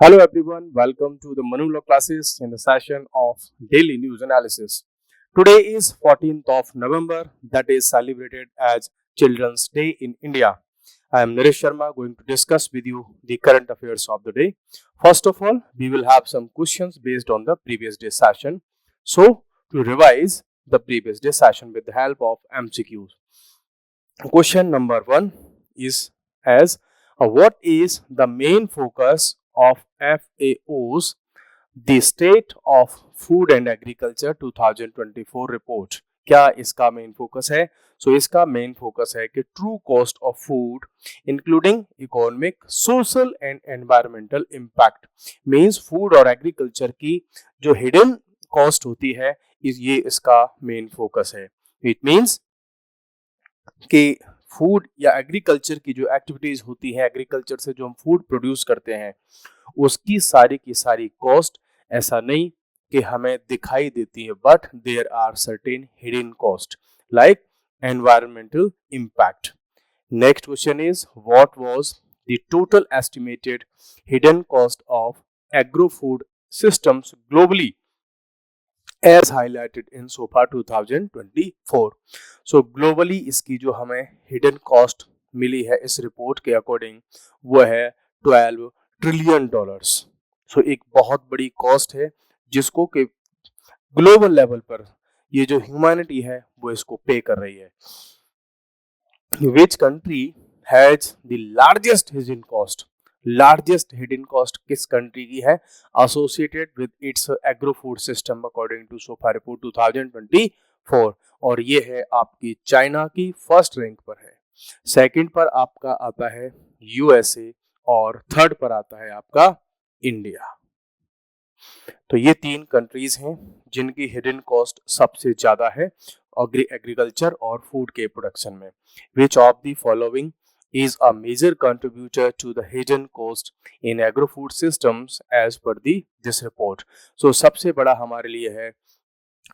Hello everyone, welcome to the Manula classes in the session of daily news analysis. Today is 14th of November, that is celebrated as Children's Day in India. I am Naresh Sharma going to discuss with you the current affairs of the day. First of all, we will have some questions based on the previous day session. So, to revise the previous day session with the help of MCQs. Question number 1 is as what is the main focus of FAO's The State of Food and Agriculture 2024 report? क्या इसका main focus है? इसका main focus है कि true cost of food including economic, social and environmental impact means food और agriculture की जो hidden cost होती है ये इसका मेन फोकस है. इट मींस कि फूड या एग्रीकल्चर की जो एक्टिविटीज होती है, एग्रीकल्चर से जो हम फूड प्रोड्यूस करते हैं उसकी सारी की सारी कॉस्ट ऐसा नहीं कि हमें दिखाई देती है, but there are certain hidden cost like environmental impact. Next question is what was the total estimated hidden cost of agro food systems globally as highlighted in SOFA 2024. So globally इसकी जो हमें हिडन कॉस्ट मिली है इस report के according वो है 12 trillion dollars. सो एक बहुत बड़ी कॉस्ट है जिसको कि ग्लोबल लेवल पर ये जो ह्यूमैनिटी है वो इसको पे कर रही है. Which country has the largest hidden cost किस कंट्री की है associated with its agro food system according to SOFA report 2024, और ये है आपकी चाइना की फर्स्ट रैंक पर है. सेकंड पर आपका आता है यूएसए और थर्ड पर आता है आपका इंडिया. तो ये तीन कंट्रीज हैं जिनकी हिडन कॉस्ट सबसे ज्यादा है एग्रीकल्चर और फूड के प्रोडक्शन में. Which of the following is a major contributor to the hidden cost in agro-food systems as per this report. So सबसे बड़ा हमारे लिए है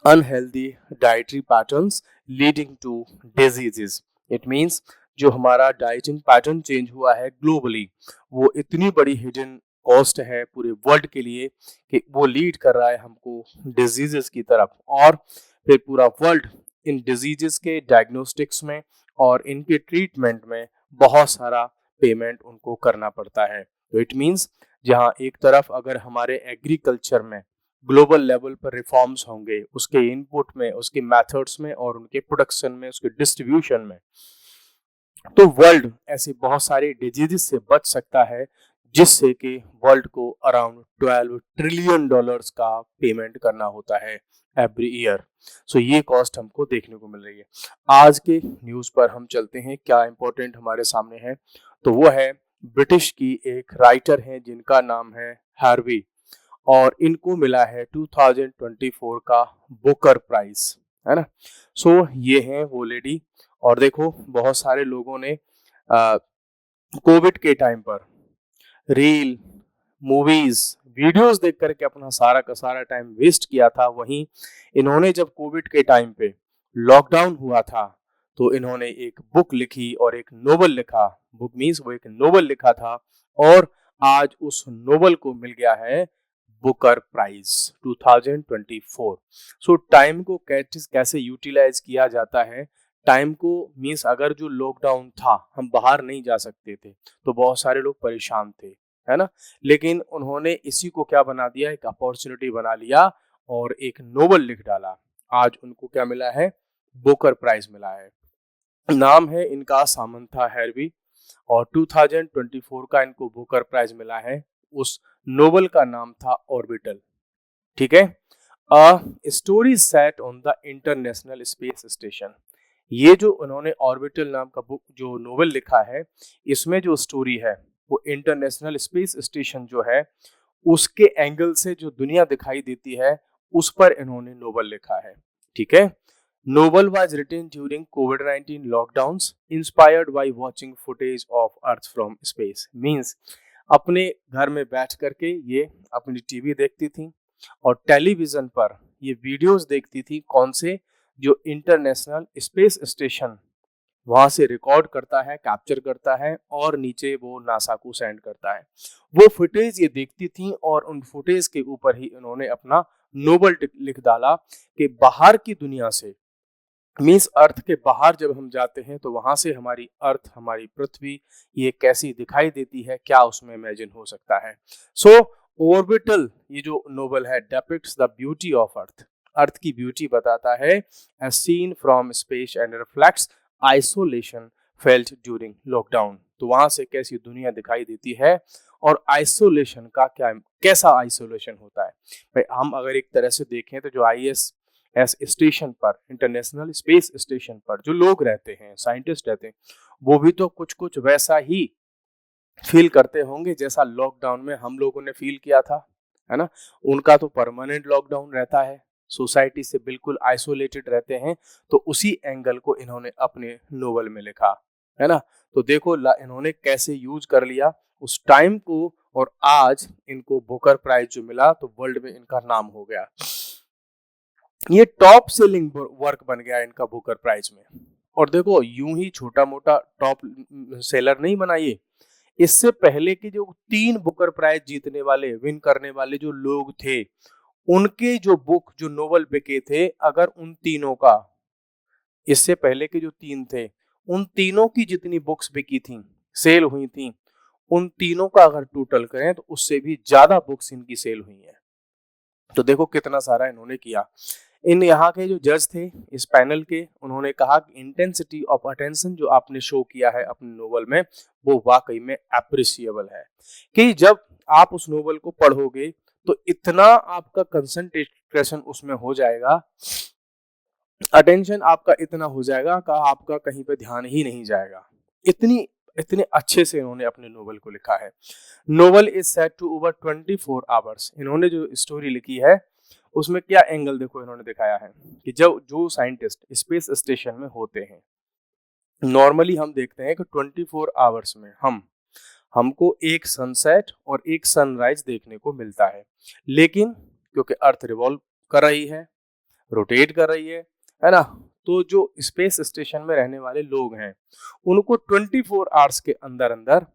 unhealthy dietary patterns leading to diseases. It means जो हमारा डाइटिंग पैटर्न चेंज हुआ है globally वो इतनी बड़ी हिडन कॉस्ट है पूरे वर्ल्ड के लिए कि वो लीड कर रहा है हमको डिजीजेस की तरफ, और फिर पूरा वर्ल्ड इन डिजीजेस के डायग्नोस्टिक्स में और इनके ट्रीटमेंट में बहुत सारा पेमेंट उनको करना पड़ता है. तो इट मींस जहां एक तरफ अगर हमारे एग्रीकल्चर में ग्लोबल लेवल पर रिफॉर्म्स होंगे उसके इनपुट में, उसके मेथड्स में और उनके प्रोडक्शन में, उसके डिस्ट्रीब्यूशन में, तो वर्ल्ड ऐसे बहुत सारे डिजीजेस से बच सकता है जिससे कि वर्ल्ड को अराउंड 12 ट्रिलियन डॉलर्स का पेमेंट करना होता है एवरी ईयर. सो ये कॉस्ट हमको देखने को मिल रही है. आज के न्यूज पर हम चलते हैं, क्या इंपॉर्टेंट हमारे सामने है. तो वो है ब्रिटिश की एक राइटर है जिनका नाम है हार्वी, और इनको मिला है 2024 का बुकर प्राइज, है ना. सो ये है वो लेडी, और देखो बहुत सारे लोगों ने कोविड के टाइम पर रील, मूवीज, वीडियोस देख करके अपना सारा का सारा टाइम वेस्ट किया था. वहीं इन्होंने जब कोविड के टाइम पे लॉकडाउन हुआ था तो इन्होंने एक बुक लिखी और एक नोवेल लिखा. बुक मीन्स वो एक नोवेल लिखा था और आज उस नोवेल को मिल गया है बुकर प्राइज 2024. सो टाइम को कैसे यूटिलाइज किया जाता है. टाइम को मीन्स अगर जो लॉकडाउन था हम बाहर नहीं जा सकते थे तो बहुत सारे लोग परेशान थे, है ना. लेकिन उन्होंने इसी को क्या बना दिया, एक अपॉर्चुनिटी बना लिया और एक नोवेल लिख डाला. आज उनको क्या मिला है, बुकर प्राइज मिला है. नाम है इनका सामंथा हैरवी और 2024 का इनको बुकर प्राइज मिला है. उस नोवेल का नाम था ऑर्बिटल. ठीक है. A story set on the international space station. ये जो उन्होंने ऑर्बिटल नाम का बुक जो नोवेल लिखा है इसमें जो स्टोरी है वो इंटरनेशनल स्पेस स्टेशन जो है उसके एंगल से जो दुनिया दिखाई देती है उस पर इन्होंने नोवेल लिखा है. ठीक है. नोवेल वाज रिटन ड्यूरिंग कोविड-19 lockdowns inspired by watching footage of earth from space. Means अपने घर में बैठ करके ये अपनी टीवी देखती थी और टेलीविजन पर ये वीडियोस देखती थी. कौन से, जो इंटरनेशनल स्पेस स्टेशन वहां से रिकॉर्ड करता है, कैप्चर करता है और नीचे वो नासा को सेंड करता है। वो फुटेज ये देखती थी और उन फुटेज के ऊपर ही इन्होंने अपना नोबल लिख डाला कि बाहर की दुनिया से, मीन्स अर्थ के बाहर जब हम जाते हैं तो वहां से हमारी अर्थ, हमारी पृथ्वी ये कैसी दिखाई देती है, क्या उसमें इमेजिन हो सकता है। सो ऑर्बिटल, ये जो नोबल है, depicts the beauty of earth, earth की ब्यूटी बताता है, as seen from space and reflects isolation felt during lockdown. तो वहां से कैसी दुनिया दिखाई देती है और आइसोलेशन का क्या, कैसा आइसोलेशन होता है। भाई हम अगर एक तरह से देखें तो जो ISS स्टेशन पर, इंटरनेशनल स्पेस स्टेशन पर जो लोग रहते हैं, साइंटिस्ट रहते हैं, वो भी तो कुछ कुछ वैसा ही फील करते होंगे जैसा लॉकडाउन में हम लोगों ने फील किया था, है ना। उनका तो परमानेंट लॉकडाउन रहता है, सोसाइटी से बिल्कुल आइसोलेटेड रहते हैं। तो उसी एंगल को इन्होंने अपने नोवेल में लिखा, है ना। तो देखो इन्होंने कैसे यूज कर लिया उस टाइम को, और आज इनको बुकर प्राइज जो मिला तो वर्ल्ड में इनका नाम हो गया। ये टॉप सेलिंग वर्क बन गया इनका बुकर प्राइज में। और देखो यूं ही छोटा मोटा टॉप सेलर नहीं बना ये, इससे पहले के जो 3 बुकर प्राइज जीतने वाले, विन करने वाले जो लोग थे, उनके जो बुक, जो नोवेल बिके थे, अगर उन तीनों का, इससे पहले के जो 3 थे, उन तीनों की जितनी बुक्स बिकी थी, सेल हुई थी, उन तीनों का अगर टोटल करें तो उससे भी ज्यादा बुक्स इनकी सेल हुई है। तो देखो कितना सारा इन्होंने किया। इन यहाँ के जो जज थे इस पैनल के, उन्होंने कहा कि इंटेंसिटी ऑफ अटेंशन जो आपने शो किया है अपने नोवेल में, वो वाकई में अप्रिशिएबल है। कि जब आप उस नोवेल को पढ़ोगे तो इतना आपका कंसंट्रेशन उसमें हो जाएगा, अटेंशन आपका इतना हो जाएगा कि आपका कहीं पे ध्यान ही नहीं जाएगा। इतने अच्छे से इन्होंने अपने नोवेल को लिखा है। Novel is set to over 24 hours. इन्होंने जो स्टोरी लिखी है उसमें क्या एंगल देखो इन्होंने दिखाया है कि जब जो साइंटिस्ट स्पेस स्टेशन में होते हैं, नॉर्मली हम देखते हैं कि 24 आवर्स में हमको एक सनसेट और एक सनराइज देखने को मिलता है। लेकिन क्योंकि अर्थ रिवॉल्व कर रही है, रोटेट कर रही है ना, तो जो स्पेस स्टेशन में रहने वाले लोग हैं उनको 24 आवर्स के अंदर अंदर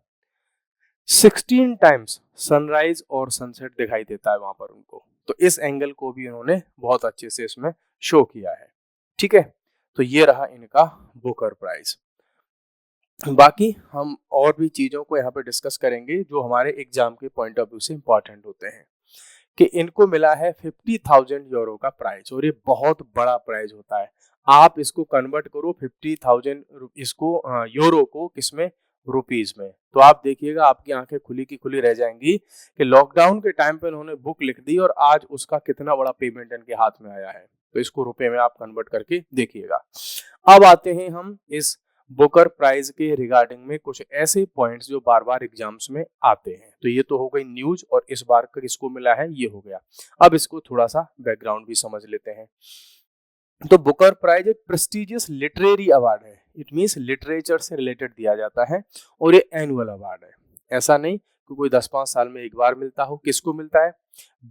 16 टाइम्स सनराइज और सनसेट दिखाई देता है वहां पर उनको। तो इस एंगल को भी इन्होंने बहुत अच्छे से इसमें शो किया है। ठीक है, तो ये रहा इनका बुकर प्राइज। बाकी हम और भी चीजों को यहाँ पे डिस्कस करेंगे जो हमारे एग्जाम के पॉइंट ऑफ व्यू से इंपॉर्टेंट होते हैं। कि इनको मिला है 50,000 यूरो का प्राइज, और ये बहुत बड़ा प्राइज होता है। आप इसको कन्वर्ट करो 50,000 इसको यूरो को किसमें, रुपीज में, तो आप देखिएगा आपकी आंखें खुली की खुली रह जाएंगी कि लॉकडाउन के टाइम पे उन्होंने बुक लिख दी और आज उसका कितना बड़ा पेमेंट इनके हाथ में आया है। तो इसको रुपए में आप कन्वर्ट करके देखिएगा। अब आते हैं हम इस बुकर प्राइज के रिगार्डिंग में कुछ ऐसे पॉइंट्स जो बार बार एग्जाम्स में आते हैं। तो ये तो हो गई न्यूज, और इस बार का किसको मिला है ये हो गया। अब इसको थोड़ा सा बैकग्राउंड भी समझ लेते हैं। तो बुकर प्राइज एक प्रेस्टिजियस लिटरेरी अवार्ड है। इट मींस लिटरेचर से रिलेटेड दिया जाता है और ये एनुअल अवार्ड है। ऐसा नहीं कि कोई 10-5 साल में एक बार मिलता हो। किसको मिलता है?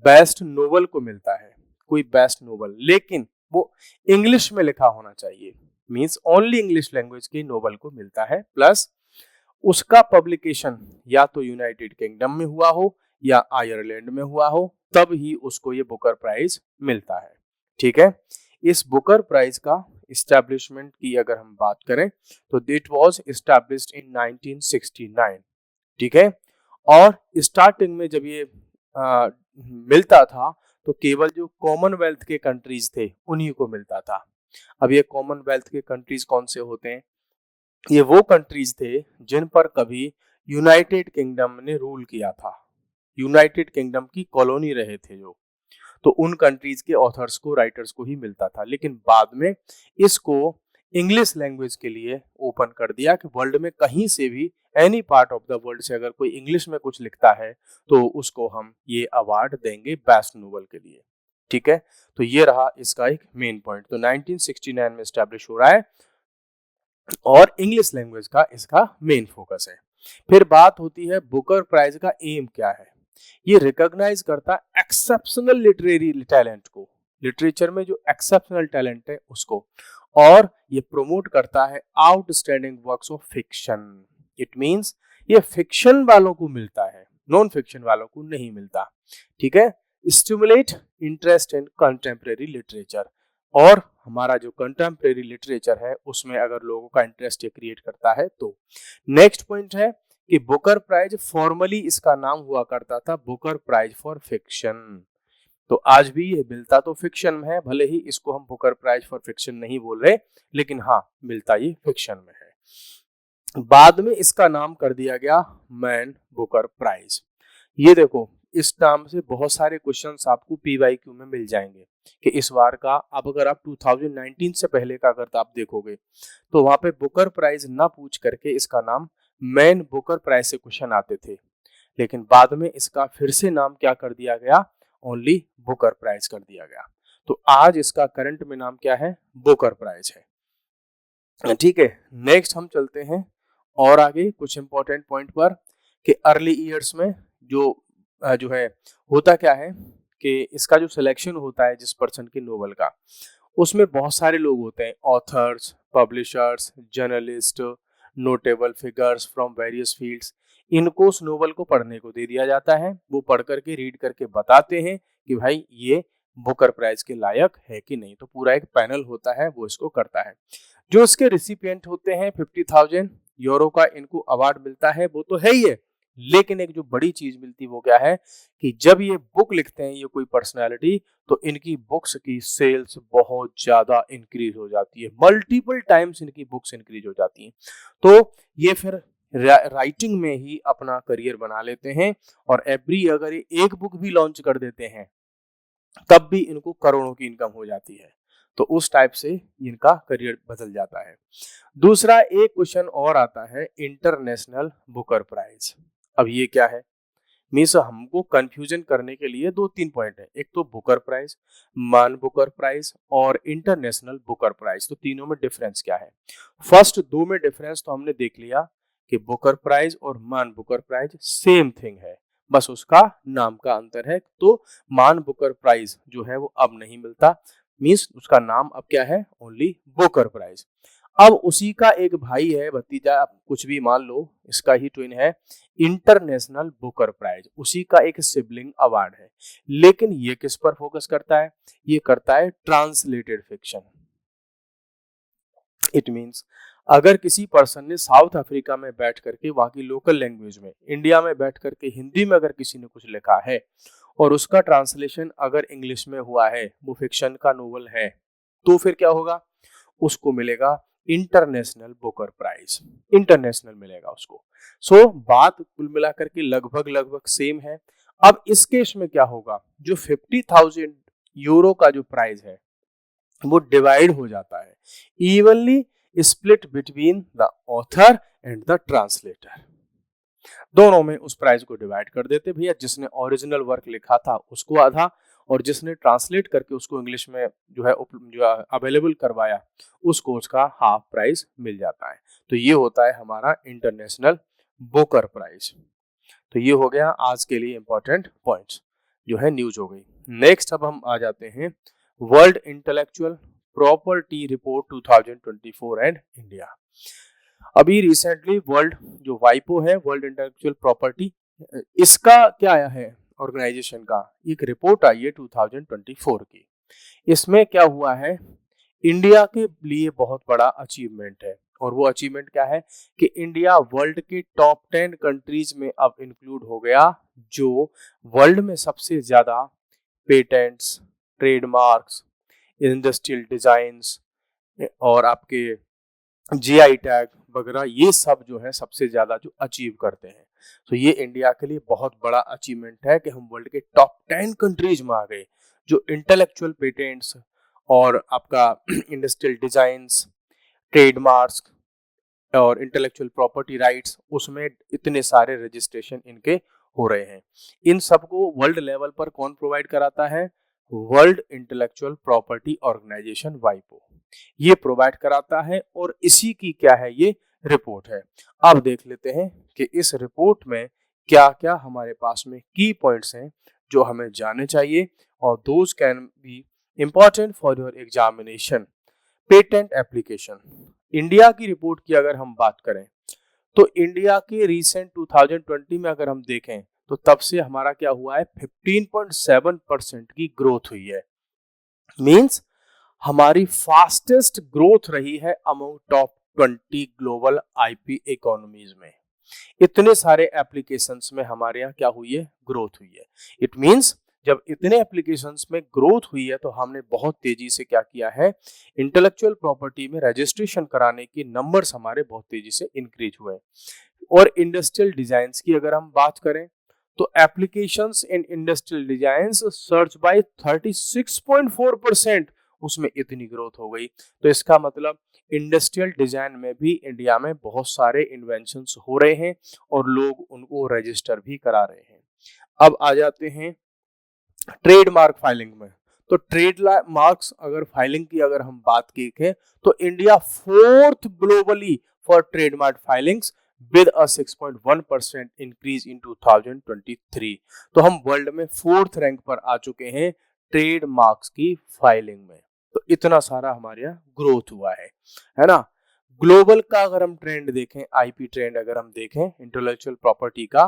बेस्ट नोवेल को मिलता है, कोई बेस्ट नोवेल, लेकिन वो इंग्लिश में लिखा होना चाहिए। मींस ओनली इंग्लिश लैंग्वेज के नोवेल को मिलता है, प्लस उसका पब्लिकेशन या तो यूनाइटेड किंगडम में हुआ हो या आयरलैंड में हुआ हो, तब ही उसको ये बुकर प्राइज मिलता है। ठीक है, इस बुकर प्राइज का इस्टेब्लिशमेंट की अगर हम बात करें तो इट वाज एस्टैब्लिश्ड इन 1969। ठीक है, और स्टार्टिंग में जब ये मिलता था तो केवल जो कॉमनवेल्थ के कंट्रीज थे उन्हीं को मिलता था। अब ये कॉमनवेल्थ के कंट्रीज कौन से होते हैं? ये वो कंट्रीज थे जिन पर कभी यूनाइटेड किंगडम ने रूल किया था, यूनाइटेड किंगडम की कॉलोनी रहे थे जो, तो उन कंट्रीज के ऑथर्स को, राइटर्स को ही मिलता था। लेकिन बाद में इसको इंग्लिश लैंग्वेज के लिए ओपन कर दिया कि वर्ल्ड में कहीं से भी, any part of the world से अगर कोई इंग्लिश में कुछ लिखता है तो उसको हम ये अवार्ड देंगे बेस्ट नोवेल के लिए। ठीक है, तो ये रहा इसका एक मेन पॉइंट। तो 1969 में स्टैब्लिश हो रहा है और इंग्लिश लैंग्वेज का इसका मेन फोकस है। फिर बात होती है बुकर प्राइज का एम क्या है। ये रिकॉग्नाइज करता एक्सेप्शनल लिटरेरी टैलेंट को। लिटरेचर में जो एक्सेप्शनल टैलेंट है उसको, और ये प्रमोट करता है outstanding works of fiction. It means ये फिक्शन वालों को मिलता है, नॉन फिक्शन वालों को नहीं मिलता। ठीक है, stimulate interest in contemporary literature, और हमारा जो कंटेम्प्रेरी लिटरेचर है उसमें अगर लोगों का इंटरेस्ट ये क्रिएट करता है तो। नेक्स्ट पॉइंट है कि बुकर प्राइज, फॉर्मली इसका नाम हुआ करता था बुकर प्राइज फॉर फिक्शन। तो आज भी ये मिलता तो फिक्शन में है, भले ही इसको हम बुकर प्राइज फॉर फिक्शन नहीं बोल रहे, लेकिन हाँ मिलता ये फिक्शन में है। बाद में इसका नाम कर दिया गया मैन बुकर प्राइज। ये देखो, इस नाम से बहुत सारे क्वेश्चंस आपको पीवाईक्यू में मिल जाएंगे कि इस बार का, अब अगर आप 2019 से पहले का अगर आप देखोगे तो वहां पे बुकर प्राइज ना पूछ करके इसका नाम मैन बुकर प्राइज से क्वेश्चन आते थे, लेकिन बाद में इसका फिर से नाम क्या कर दिया गया, ओनली बुकर प्राइज कर दिया गया। तो आज इसका करंट में नाम क्या है, बुकर प्राइज है। ठीक है, नेक्स्ट हम चलते हैं और आगे कुछ इंपॉर्टेंट पॉइंट पर कि अर्ली ईयर्स में जो है होता क्या है कि इसका जो सिलेक्शन होता है जिस पर्सन के नोवेल का, उसमें बहुत सारे लोग होते हैं, authors, publishers, journalist, notable figures from various fields. इनको उस नोवेल को पढ़ने को दे दिया जाता है, वो पढ़ करके रीड करके बताते हैं कि भाई ये बुकर प्राइज के लायक है कि नहीं। तो पूरा एक पैनल होता है वो इसको करता है। जो इसके रिसिपिएंट होते हैं 50,000 यूरो का इनको अवार्ड मिलता है, वो तो है ही है, लेकिन एक जो बड़ी चीज मिलती वो क्या है कि जब ये बुक लिखते हैं ये कोई पर्सनालिटी, तो इनकी बुक्स की सेल्स बहुत ज्यादा इंक्रीज हो जाती है, मल्टीपल टाइम्स इनकी बुक्स इंक्रीज हो जाती हैं। तो ये फिर राइटिंग में ही अपना करियर बना लेते हैं, और एवरी अगर ये एक बुक भी लॉन्च कर देते हैं तब भी इनको करोड़ों की इनकम हो जाती है। तो उस टाइप से इनका करियर बदल जाता है। दूसरा एक क्वेश्चन और आता है, इंटरनेशनल बुकर प्राइज। अब ये क्या है, मीन्स हमको कंफ्यूजन करने के लिए दो तीन पॉइंट है, एक तो बुकर प्राइज, मान बुकर प्राइज और इंटरनेशनल बुकर प्राइज। तो तीनों में डिफरेंस क्या है। फर्स्ट दो में डिफरेंस तो हमने देख लिया कि बुकर प्राइज और मान बुकर प्राइज सेम थिंग है, बस उसका नाम का अंतर है। तो मान बुकर प्राइज जो है वो अब नहीं मिलता, मीन्स उसका नाम अब क्या है, ओनली बुकर प्राइज। अब उसी का एक भाई है, भतीजा, आप कुछ भी मान लो, इसका ही ट्विन है, इंटरनेशनल बुकर प्राइज, उसी का एक सिबलिंग अवार्ड है। लेकिन ये किस पर फोकस करता है, ये करता है ट्रांसलेटेड फिक्शन। इट मींस अगर किसी पर्सन ने साउथ अफ्रीका में बैठ करके वहां की लोकल लैंग्वेज में, इंडिया में बैठ करके हिंदी में अगर किसी ने कुछ लिखा है और उसका ट्रांसलेशन अगर इंग्लिश में हुआ है, वो फिक्शन का नोवेल है, तो फिर क्या होगा, उसको मिलेगा इंटरनेशनल बुकर प्राइज, इंटरनेशनल मिलेगा उसको। सो बात कुल मिलाकर के लगभग सेम है। अब इस केस में क्या होगा, जो 50,000 यूरो का जो प्राइज है वो डिवाइड हो जाता है, evenly split between the author and the translator. दोनों में उस प्राइज को डिवाइड कर देते भैया, जिसने ओरिजिनल वर्क लिखा था उसको आधा, और जिसने ट्रांसलेट करके उसको इंग्लिश में जो है अवेलेबल करवाया उसको उसका हाफ प्राइस मिल जाता है। तो ये होता है हमारा इंटरनेशनल बुकर प्राइज। तो ये हो गया आज के लिए इंपॉर्टेंट पॉइंट्स, जो है न्यूज हो गई। नेक्स्ट अब हम आ जाते हैं world intellectual property report 2024 and India. अभी रिसेंटली वर्ल्ड जो वाइपो है, वर्ल्ड इंटेलेक्चुअल प्रॉपर्टी, इसका क्या आया है ऑर्गेनाइजेशन का, एक रिपोर्ट आई है 2024 की। इसमें क्या हुआ है, इंडिया के लिए बहुत बड़ा अचीवमेंट है, और वो अचीवमेंट क्या है कि इंडिया वर्ल्ड के टॉप 10 कंट्रीज में अब इंक्लूड हो गया, जो वर्ल्ड में सबसे ज्यादा पेटेंट्स, ट्रेडमार्क्स, इंडस्ट्रियल डिजाइन्स और आपके जीआई टैग वगैरह, ये सब जो है सबसे ज्यादा जो अचीव करते हैं। तो ये इंडिया के लिए बहुत बड़ा अचीवमेंट है कि हम वर्ल्ड के टॉप 10 कंट्रीज में आ गए, जो इंटेलेक्चुअल पेटेंट्स और आपका इंडस्ट्रियल डिजाइन्स, ट्रेडमार्क्स और इंटेलेक्चुअल प्रॉपर्टी राइट्स, उसमें इतने सारे रजिस्ट्रेशन इनके हो रहे हैं। इन सबको वर्ल्ड लेवल पर कौन प्रोवाइड कराता है, वर्ल्ड इंटेलेक्चुअल प्रॉपर्टी ऑर्गेनाइजेशन वाइपो, ये प्रोवाइड कराता है, और इसी की क्या है, ये रिपोर्ट है। अब देख लेते हैं कि इस रिपोर्ट में क्या क्या हमारे पास में की पॉइंट्स हैं जो हमें जानने चाहिए, और those can be important for your examination, patent application. India की रिपोर्ट की अगर हम बात करें तो इंडिया के रिसेंट 2020 में अगर हम देखें तो तब से हमारा क्या हुआ है, 15.7% की ग्रोथ हुई है। मींस हमारी फास्टेस्ट ग्रोथ रही है among top 20 global IP economies में। इतने सारे एप्लीकेशंस में हमारे यहाँ क्या हुई है, ग्रोथ हुई है। इट मींस जब इतने एप्लीकेशंस में ग्रोथ हुई है तो हमने बहुत तेजी से क्या किया है, इंटेलेक्चुअल प्रॉपर्टी में रजिस्ट्रेशन कराने के नंबर्स हमारे बहुत तेजी से इंक्रीज हुए। और इंडस्ट्रियल डिजाइन्स की अगर हम बात करें तो applications in industrial designs search by 36.4%, उसमें इतनी ग्रोथ हो गई। तो इसका मतलब इंडस्ट्रियल डिजाइन में भी इंडिया में बहुत सारे इन्वेंशंस हो रहे हैं और लोग उनको रजिस्टर भी करा रहे हैं। अब आ जाते हैं ट्रेडमार्क फाइलिंग में। तो ट्रेड मार्क्स अगर फाइलिंग की अगर हम बात की है तो India 4th globally for trademark filings with a 6.1% increase in 2023। तो हम वर्ल्ड में 4th रैंक पर आ चुके हैं ट्रेड मार्क्स की फाइलिंग में। तो इतना सारा हमारे यहाँ ग्रोथ हुआ है ना। ग्लोबल का अगर हम ट्रेंड देखें, आईपी ट्रेंड अगर हम देखें इंटेलेक्चुअल प्रॉपर्टी का,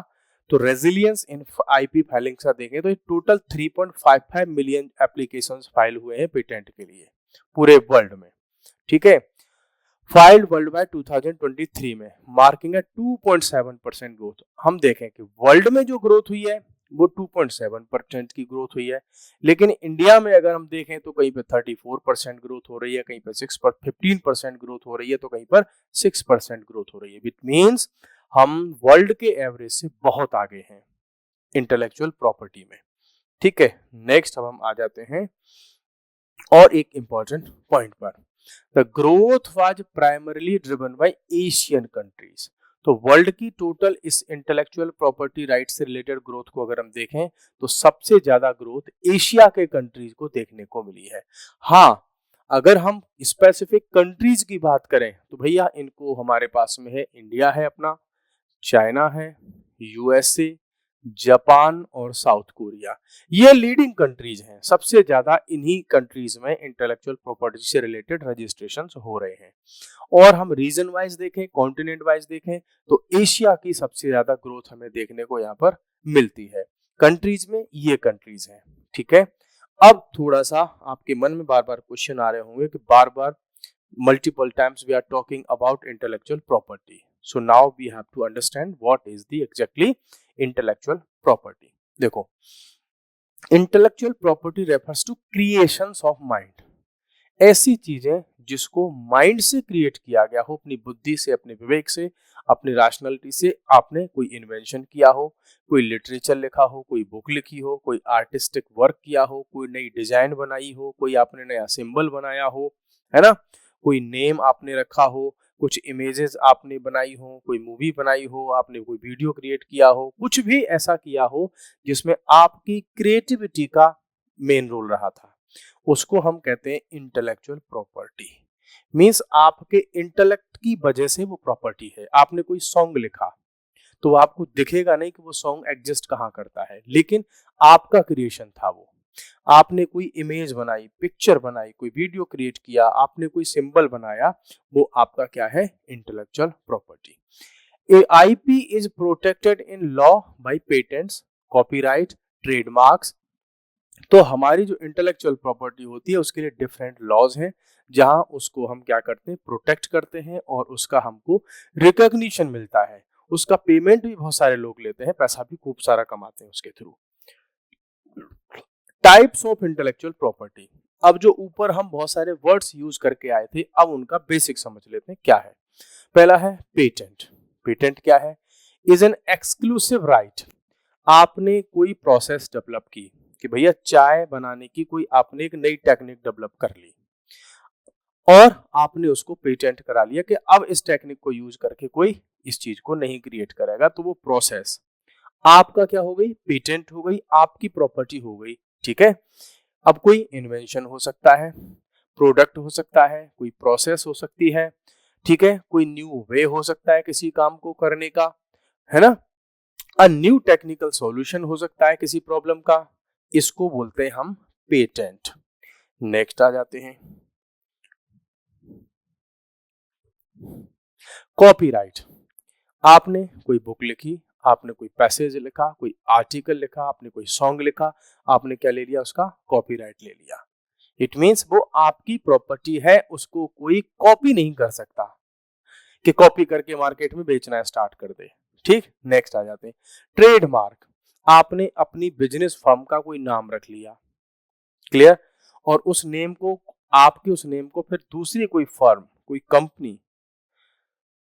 तो रेजिलियंस इन आईपी फाइलिंग का देखें तो टोटल 3.55 मिलियन एप्लीकेशंस फाइल हुए हैं पेटेंट के लिए पूरे वर्ल्ड में। ठीक है, फाइल्ड वर्ल्ड वाइड 2023 में, मार्किंग है 2.7% ग्रोथ। हम देखें कि वर्ल्ड में जो ग्रोथ हुई है वो 2.7% की ग्रोथ हुई है, लेकिन इंडिया में अगर हम देखें तो कहीं पे 34% ग्रोथ हो रही है, कहीं पे 15% ग्रोथ हो रही है, तो कहीं पर 6% ग्रोथ हो रही है। इट मींस हम वर्ल्ड के एवरेज से बहुत आगे हैं इंटेलेक्चुअल प्रॉपर्टी में। ठीक है, नेक्स्ट अब हम आ जाते हैं और एक इंपॉर्टेंट पॉइंट पर। The growth was primarily driven by Asian countries। तो वर्ल्ड की टोटल इस इंटेलेक्चुअल प्रॉपर्टी राइट से रिलेटेड ग्रोथ को अगर हम देखें तो सबसे ज्यादा ग्रोथ एशिया के कंट्रीज को देखने को मिली है। हाँ, अगर हम स्पेसिफिक कंट्रीज की बात करें तो भैया इनको हमारे पास में है, इंडिया है अपना, चाइना है, यूएसए, जापान और साउथ कोरिया, ये लीडिंग कंट्रीज हैं। सबसे ज्यादा इन्हीं कंट्रीज में इंटेलेक्चुअल प्रॉपर्टी से रिलेटेड रजिस्ट्रेशंस हो रहे हैं। और हम रीजन वाइज देखें, कॉन्टिनेंट वाइज देखें तो एशिया की सबसे ज्यादा ग्रोथ हमें देखने को यहाँ पर मिलती है। कंट्रीज में ये कंट्रीज हैं। ठीक है, अब थोड़ा सा आपके मन में बार बार क्वेश्चन आ रहे होंगे कि बार बार multiple times we are talking about intellectual property, so now we have to understand what is the exactly intellectual property। देखो, intellectual property refers to creations of mind, ऐसी चीजें जिसको माइंड से क्रिएट किया गया हो, अपनी बुद्धि से, अपने विवेक से, अपनी रैशनैलिटी से आपने कोई इन्वेंशन किया हो, कोई लिटरेचर लिखा हो, कोई बुक लिखी हो, कोई आर्टिस्टिक वर्क किया हो, कोई नई डिजाइन बनाई हो, कोई आपने नया सिंबल बनाया हो, है ना, कोई नेम आपने रखा हो, कुछ इमेजेस आपने बनाई हो, कोई मूवी बनाई हो, आपने कोई वीडियो क्रिएट किया हो, कुछ भी ऐसा किया हो जिसमें आपकी क्रिएटिविटी का मेन रोल रहा था, उसको हम कहते हैं इंटेलेक्चुअल प्रॉपर्टी। मींस आपके इंटेलेक्ट की वजह से वो प्रॉपर्टी है। आपने कोई सॉन्ग लिखा तो आपको दिखेगा नहीं कि वो सॉन्ग एग्जिस्ट कहाँ करता है, लेकिन आपका क्रिएशन था वो। आपने कोई इमेज बनाई, पिक्चर बनाई, कोई वीडियो क्रिएट किया, आपने कोई सिंबल बनाया, वो आपका क्या है, intellectual property. IP is protected in law by patents, copyright, trademarks. तो हमारी जो इंटेलेक्चुअल प्रॉपर्टी होती है उसके लिए डिफरेंट लॉज हैं जहां उसको हम क्या करते हैं, प्रोटेक्ट करते हैं और उसका हमको रिकॉग्निशन मिलता है। उसका पेमेंट भी बहुत सारे लोग लेते हैं, पैसा भी खूब सारा कमाते हैं उसके through. Types of intellectual property. अब जो ऊपर हम बहुत सारे वर्ड्स यूज करके आए थे, अब उनका बेसिक समझ लेते हैं क्या है। पहला है पेटेंट। पेटेंट क्या है? Is an exclusive right. आपने कोई प्रोसेस डेवलप की कि भैया चाय बनाने की कोई आपने एक नई टेक्निक डेवलप कर ली और आपने उसको पेटेंट करा लिया कि अब इस टेक्निक को यूज करके कोई इस चीज को नहीं क्रिएट करेगा, तो वो प्रोसेस आपका क्या हो गई, पेटेंट हो गई, आपकी प्रॉपर्टी हो गई। ठीक है, अब कोई इन्वेंशन हो सकता है, प्रोडक्ट हो सकता है, कोई प्रोसेस हो सकती है, ठीक है, कोई न्यू वे हो सकता है किसी काम को करने का, है ना, अ न्यू टेक्निकल सॉल्यूशन हो सकता है किसी प्रॉब्लम का, इसको बोलते हैं हम पेटेंट। नेक्स्ट आ जाते हैं कॉपीराइट। आपने कोई बुक लिखी, आपने कोई पैसेज लिखा, कोई आर्टिकल लिखा, आपने कोई सॉन्ग लिखा, आपने क्या ले लिया, उसका कॉपीराइट ले लिया। इट मीन्स वो आपकी प्रॉपर्टी है, उसको कोई कॉपी नहीं कर सकता कि कॉपी करके मार्केट में बेचना स्टार्ट कर दे। ठीक, नेक्स्ट आ जाते हैं ट्रेडमार्क। आपने अपनी बिजनेस फर्म का कोई नाम रख लिया, क्लियर, और उस नेम को, आपके उस नेम को फिर दूसरी कोई फर्म, कोई कंपनी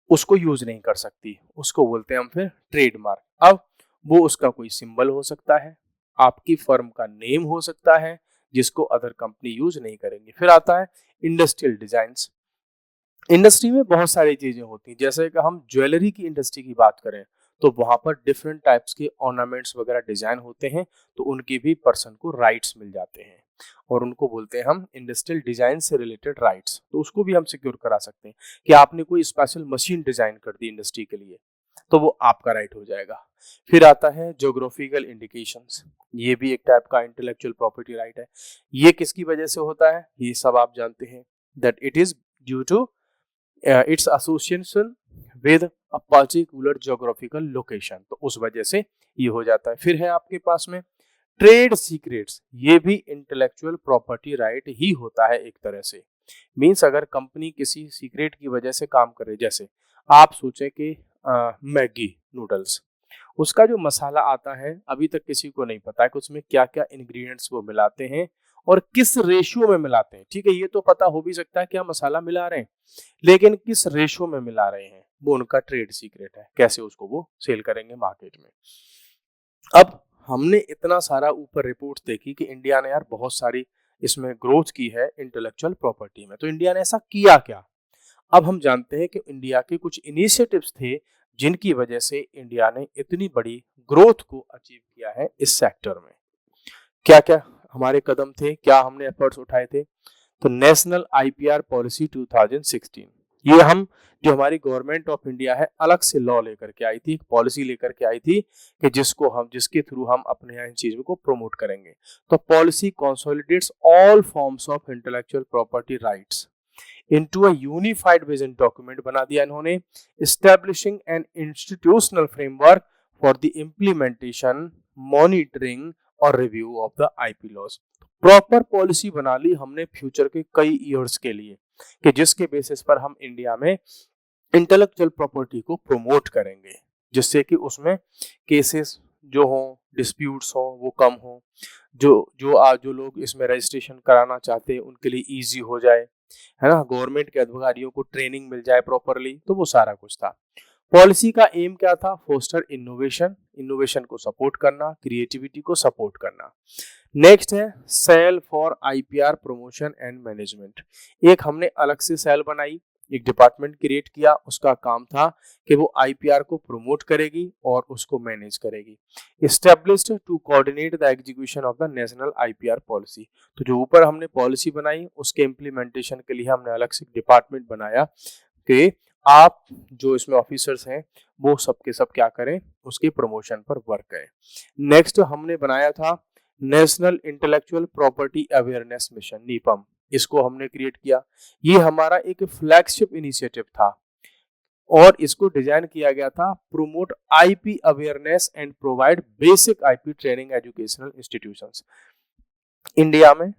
उसको यूज नहीं कर सकती, उसको बोलते हैं हम फिर ट्रेडमार्क। अब वो उसका कोई सिंबल हो सकता है, आपकी फर्म का नेम हो सकता है, जिसको अदर कंपनी यूज नहीं करेंगे। फिर आता है इंडस्ट्रियल डिजाइन्स। इंडस्ट्री में बहुत सारी चीजें होती हैं, जैसे कि हम ज्वेलरी की इंडस्ट्री की बात करें तो वहां पर डिफरेंट टाइप्स के ऑर्नामेंट्स वगैरह डिजाइन होते हैं, तो उनके भी पर्सन को राइट्स मिल जाते हैं और उनको बोलते हैं हम इंडस्ट्रियल डिजाइन से रिलेटेड राइट्स। तो उसको भी हम सिक्योर करा सकते हैं कि आपने कोई स्पेशल मशीन डिजाइन कर दी इंडस्ट्री के लिए, तो वो आपका राइट हो जाएगा। फिर आता है ज्योग्राफिकल इंडिकेशंस, ये भी एक टाइप का इंटेलेक्चुअल प्रॉपर्टी राइट है। ये किसकी वजह से होता है, ये सब आप जानते हैं, that it is due to its association with a particular geographical location, तो उस वजह से ये हो जाता है। फिर है आपके पास में ट्रेड सीक्रेट्स, ये भी इंटेलेक्चुअल प्रॉपर्टी राइट ही होता है एक तरह से। मींस अगर कंपनी किसी सीक्रेट की वजह से काम करे, जैसे आप सोचें कि मैगी नूडल्स, उसका जो मसाला आता है अभी तक किसी को नहीं पता है कि उसमें क्या क्या इंग्रेडिएंट्स वो मिलाते हैं और किस रेशियो में मिलाते हैं। ठीक है, ये तो पता हो भी सकता है क्या मसाला मिला रहे हैं, लेकिन किस रेशियो में मिला रहे हैं वो उनका ट्रेड सीक्रेट है, कैसे उसको वो सेल करेंगे मार्केट में। अब हमने इतना सारा ऊपर रिपोर्ट्स देखी कि इंडिया ने यार बहुत सारी इसमें ग्रोथ की है इंटेलेक्चुअल प्रॉपर्टी में, तो इंडिया ने ऐसा किया क्या। अब हम जानते हैं कि इंडिया के कुछ इनिशिएटिव्स थे जिनकी वजह से इंडिया ने इतनी बड़ी ग्रोथ को अचीव किया है इस सेक्टर में। क्या क्या हमारे कदम थे, क्या हमने एफर्ट्स उठाए थे। तो नेशनल आईपीआर पॉलिसी 2016, ये हम, जो हमारी गवर्नमेंट ऑफ इंडिया है, अलग से लॉ लेकर के आई थी, पॉलिसी लेकर के आई थी कि जिसके थ्रू हम अपने यहाँ इन चीजों को प्रमोट करेंगे। तो policy consolidates all forms of intellectual property rights into a unified vision document बना दिया इन्होंने, establishing an institutional framework for the implementation, monitoring और review of the IP laws. Proper policy बना ली हमने फ्यूचर के कई ईयर्स के लिए कि जिसके बेसिस पर हम इंडिया में इंटेलेक्चुअल प्रॉपर्टी को प्रमोट करेंगे, जिससे कि उसमें केसेस जो हो, डिस्प्यूट्स हो वो कम हो, जो लोग इसमें रजिस्ट्रेशन कराना चाहते हैं उनके लिए इजी हो जाए, है ना, गवर्नमेंट के अधिकारियों को ट्रेनिंग मिल जाए प्रॉपरली, तो वो सारा कुछ था। पॉलिसी का एम क्या था, फोस्टर इनोवेशन, इनोवेशन को सपोर्ट करना, क्रिएटिविटी को सपोर्ट करना। नेक्स्ट है cell for IPR promotion and management. एक हमने अलग से सेल बनाई, एक डिपार्टमेंट क्रिएट किया, उसका काम था कि वो आईपीआर को प्रमोट करेगी और उसको मैनेज करेगी। Established to coordinate the execution of the national IPR policy, तो जो ऊपर हमने पॉलिसी बनाई उसके इम्प्लीमेंटेशन के लिए हमने अलग से डिपार्टमेंट बनाया कि आप जो इसमें ऑफिसर्स हैं वो सबके सब क्या करें, उसके प्रमोशन पर वर्क करें। नेक्स्ट हमने बनाया था national intellectual property awareness mission, NIPAM, इसको हमने क्रिएट किया। ये हमारा एक फ्लैगशिप इनिशिएटिव था और इसको डिजाइन किया गया था promote IP awareness and provide basic IP training educational institutions. India में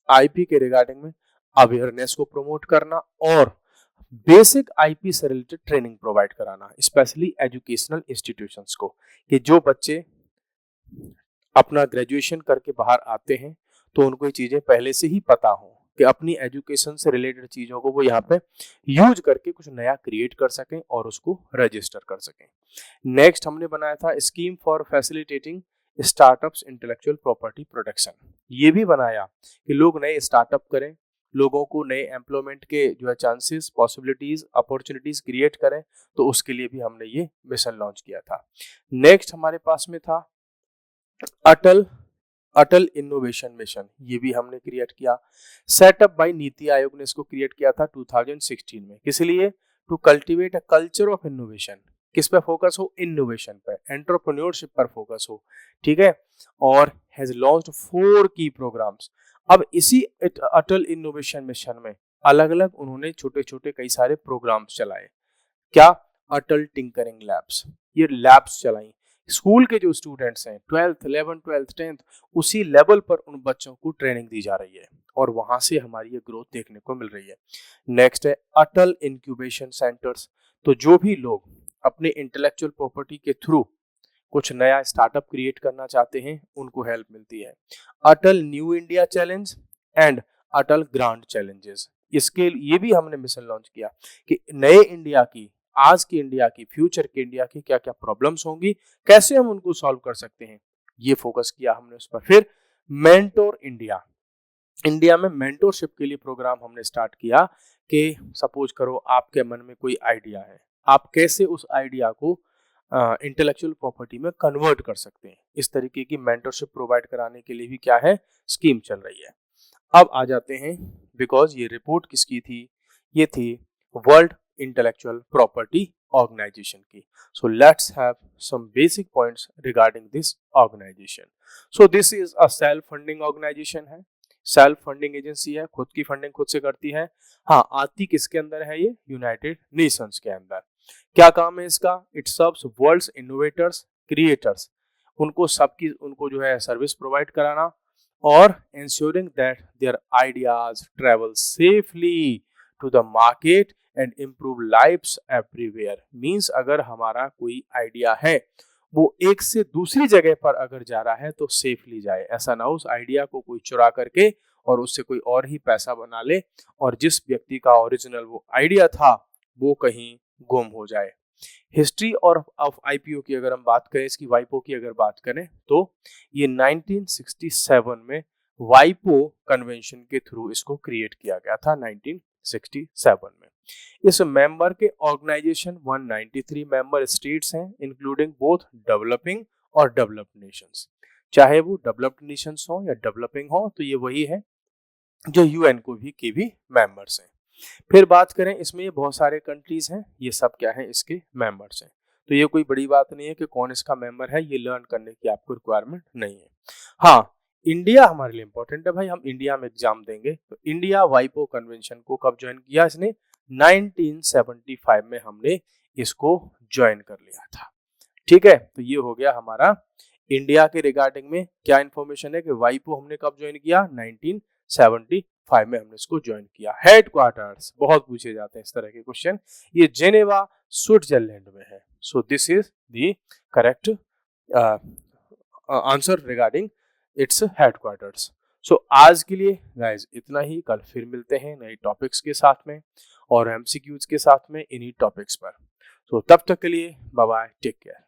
आईपी के रिगार्डिंग में अवेयरनेस को प्रमोट करना और बेसिक आईपी से रिलेटेड ट्रेनिंग प्रोवाइड कराना, स्पेशली एजुकेशनल इंस्टीट्यूशंस को, कि जो बच्चे अपना ग्रेजुएशन करके बाहर आते हैं तो उनको ये चीजें पहले से ही पता हो कि अपनी एजुकेशन से रिलेटेड चीजों को वो यहाँ पे यूज करके कुछ नया क्रिएट कर सकें और उसको रजिस्टर कर सकें। नेक्स्ट हमने बनाया था scheme for facilitating startups intellectual property protection. ये भी बनाया कि लोग नए स्टार्टअप करें, लोगों को नए एम्प्लॉयमेंट के जो है चांसेस, पॉसिबिलिटीज, अपॉर्चुनिटीज क्रिएट करें, तो उसके लिए भी हमने ये मिशन लॉन्च किया था। नेक्स्ट हमारे पास में था अटल अटल इनोवेशन मिशन, ये भी हमने क्रिएट किया। सेटअप बाय नीति आयोग ने इसको क्रिएट किया था 2016 में, किस लिए, to cultivate a culture of innovation. किस पे फोकस हो, इनोवेशन पे, एंटरप्रेन्योरशिप पर फोकस हो, ठीक है। और हैज लॉन्च्ड 4 की प्रोग्राम्स। अब इसी अटल इनोवेशन मिशन में अलग अलग उन्होंने छोटे छोटे कई सारे प्रोग्राम्स चलाए। क्या? अटल टिंकरिंग लैब्स, ये लैब्स चलाई। स्कूल के जो स्टूडेंट्स हैं 12th 11th 12th 10th उसी लेवल पर उन बच्चों को ट्रेनिंग दी जा रही है और वहां से हमारी ये ग्रोथ देखने को मिल रही है। नेक्स्ट है अटल इंक्यूबेशन सेंटर्स। तो जो भी लोग अपने इंटेलेक्चुअल प्रॉपर्टी के थ्रू कुछ नया स्टार्टअप क्रिएट करना चाहते हैं उनको हेल्प मिलती है। Atal new India challenge and Atal grand challenges, इसके ये भी हमने मिशन लॉन्च किया कि नए इंडिया की, आज की इंडिया की, फ्यूचर के इंडिया की क्या क्या प्रॉब्लम्स होंगी, कैसे हम उनको सॉल्व कर सकते हैं, ये फोकस किया हमने उस पर। फिर मेंटोर इंडिया, इंडिया में मेंटोरशिप के लिए प्रोग्राम हमने स्टार्ट किया कि सपोज करो आपके मन में कोई आइडिया है, आप कैसे उस आइडिया को इंटेलेक्चुअल प्रॉपर्टी में कन्वर्ट कर सकते हैं। इस तरीके की मेंटरशिप प्रोवाइड कराने के लिए भी क्या है, स्कीम चल रही है। अब आ जाते हैं, बिकॉज ये रिपोर्ट किसकी थी, ये थी वर्ल्ड इंटेलेक्चुअल प्रॉपर्टी ऑर्गेनाइजेशन की। So let's have some basic points regarding this organization. So this is a self funding organization है, सेल्फ फंडिंग एजेंसी है, खुद की फंडिंग खुद से करती है। हाँ, आती किसके अंदर है ये, यूनाइटेड नेशंस के अंदर। क्या काम है इसका, it serves world's innovators creators, उनको जो है सर्विस प्रोवाइड कराना और ensuring that their ideas travel safely to the market and improve lives everywhere। Means अगर हमारा कोई आइडिया है वो एक से दूसरी जगह पर अगर जा रहा है तो सेफली जाए, ऐसा ना हो उस आइडिया को कोई चुरा करके और उससे कोई और ही पैसा बना ले और जिस व्यक्ति का ओरिजिनल वो आइडिया था वो कहीं गुम हो जाए। हिस्ट्री और ऑफ आईपीओ की अगर हम बात करें, इसकी वाइपो की अगर बात करें तो ये 1967 में वाइपो कन्वेंशन के थ्रू इसको क्रिएट किया गया था 1967 में। इस मेंबर के ऑर्गेनाइजेशन 193 मेंबर स्टेट्स हैं इंक्लूडिंग बोथ डेवलपिंग और डेवलप्ड नेशंस। चाहे वो डेवलप्ड नेशंस हो या डेवलपिंग हो तो ये वही है जो यूएन को भी के भी मेंबर्स हैं। फिर बात करें, इसमें ये बहुत सारे कंट्रीज हैं, ये सब क्या है, इसके मेंबर्स हैं। तो ये कोई बड़ी बात नहीं है कि कौन इसका मेंबर है, ये लर्न करने की आपको रिक्वायरमेंट नहीं है। हाँ, इंडिया हमारे लिए इंपॉर्टेंट है भाई, हम इंडिया में एग्जाम देंगे। तो इंडिया वाइपो कन्वेंशन को कब ज्वाइन किया इसने, 1975 में हमने इसको ज्वाइन कर लिया था। ठीक है, तो ये हो गया हमारा इंडिया के रिगार्डिंग में क्या इंफॉर्मेशन है कि वाइपो हमने कब ज्वाइन किया, 1975 में हमने इसको ज्वाइन किया। हेडक्वार्टर्स बहुत पूछे जाते हैं इस तरह के क्वेश्चन, ये जेनेवा स्विट्जरलैंड में है। So this is the correct answer regarding its headquarters. So आज के लिए गाइज इतना ही, कल फिर मिलते हैं नए टॉपिक्स के साथ में और एमसीक्यूज के साथ में इन्हीं टॉपिक्स पर। सो तब तक के लिए बाय बाय, टेक केयर।